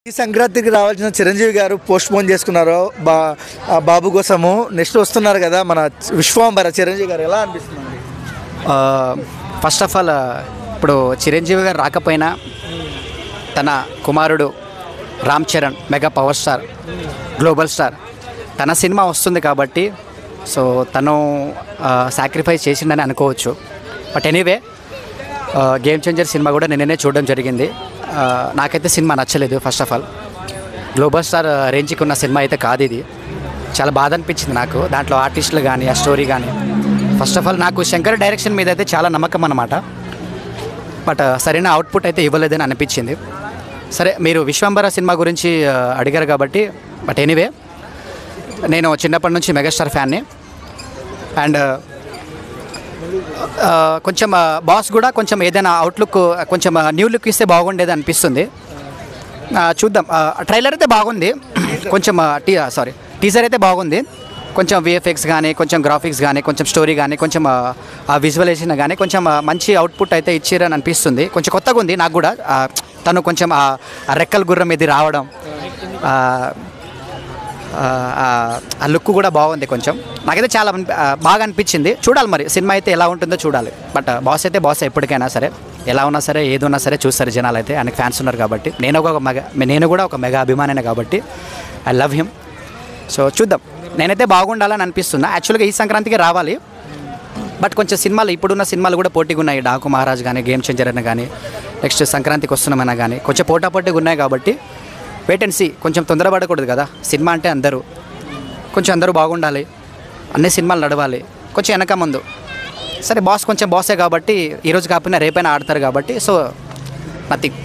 ఈ సంక్రాంతికి రావాల్సిన చిరంజీవి గారు పోస్ట్ పోన్ చేసుకున్నారు బాబు కోసము. నెక్స్ట్ వస్తున్నారు కదా మన విశ్వాంబర చిరంజీవి గారు, ఎలా అనిపిస్తుంది? ఫస్ట్ ఆఫ్ ఆల్ ఇప్పుడు చిరంజీవి గారు రాకపోయినా తన కుమారుడు Ram Charan mega power star, global star, తన సినిమా వస్తుంది కాబట్టి సో తను సాక్రిఫైస్ చేసిండని అనుకోవచ్చు. But anyway game changer cinema కూడా నిన్ననే చూడడం జరిగింది. నాకైతే సినిమా నచ్చలేదు. First of all global star రేంజ్కి ఉన్న సినిమా అయితే కాదు ఇది. చాలా బాధ అనిపించింది నాకు. దాంట్లో ఆర్టిస్టులు కానీ ఆ స్టోరీ కానీ. ఫస్ట్ ఆఫ్ ఆల్ నాకు శంకర్ డైరెక్షన్ మీద అయితే చాలా నమ్మకం అన్నమాట. బట్ సరైన అవుట్పుట్ అయితే ఇవ్వలేదని అనిపించింది. సరే, మీరు విశ్వంబర సినిమా గురించి అడిగారు కాబట్టి, బట్ ఎనీవే నేను చిన్నప్పటి నుంచి మెగాస్టార్ ఫ్యాన్ని. అండ్ కొంచెం బాస్ కూడా కొంచెం ఏదైనా అవుట్లుక్ కొంచెం న్యూ లుక్ ఇస్తే బాగుండేది అనిపిస్తుంది. చూద్దాం. ట్రైలర్ అయితే బాగుంది, కొంచెం టీజర్ అయితే బాగుంది. కొంచెం విఎఫ్ఎక్స్ కానీ, కొంచెం గ్రాఫిక్స్ కానీ, కొంచెం స్టోరీ కానీ, కొంచెం ఆ విజువలైజేషన్ కానీ కొంచెం మంచి అవుట్పుట్ అయితే ఇచ్చారని అనిపిస్తుంది. కొంచెం కొత్తగా ఉంది నాకు కూడా. తను కొంచెం ఆ రెక్కల గుర్రం ఇది రావడం, ఆ లుక్ కూడా బాగుంది. కొంచెం నాకైతే చాలా బాగా అనిపించింది. చూడాలి మరి సినిమా అయితే ఎలా ఉంటుందో చూడాలి. బట్ బాస్ అయితే బాస్ ఎప్పటికైనా సరే, ఎలా ఉన్నా సరే, ఏది ఉన్నా సరే చూస్తారు జనాలు అయితే. ఆయనకు ఫ్యాన్స్ ఉన్నారు కాబట్టి. నేను కూడా ఒక మెగా అభిమానినే కాబట్టి ఐ లవ్ హిమ్. సో చూద్దాం. నేనైతే బాగుండాలని అనిపిస్తున్నా. యాక్చువల్గా ఈ సంక్రాంతికి రావాలి. బట్ కొంచెం సినిమాలు, ఇప్పుడున్న సినిమాలు కూడా పోటీగా ఉన్నాయి. డాకు మహారాజ్ కానీ, గేమ్ చేంజర్ అయినా కానీ, నెక్స్ట్ సంక్రాంతికి వస్తున్నామైనా కానీ కొంచెం పోటాపోటీగా ఉన్నాయి కాబట్టి వెయిట్ అండ్ సీ. కొంచెం తొందరపడకూడదు కదా. సినిమా అంటే కొంచెం అందరూ బాగుండాలి, అన్ని సినిమాలు నడవాలి, కొంచెం వెనక ముందు. సరే, బాస్ కొంచెం బాసే కాబట్టి ఈరోజు కాకపోయినా రేపైనా ఆడతారు కాబట్టి సో నథింగ్.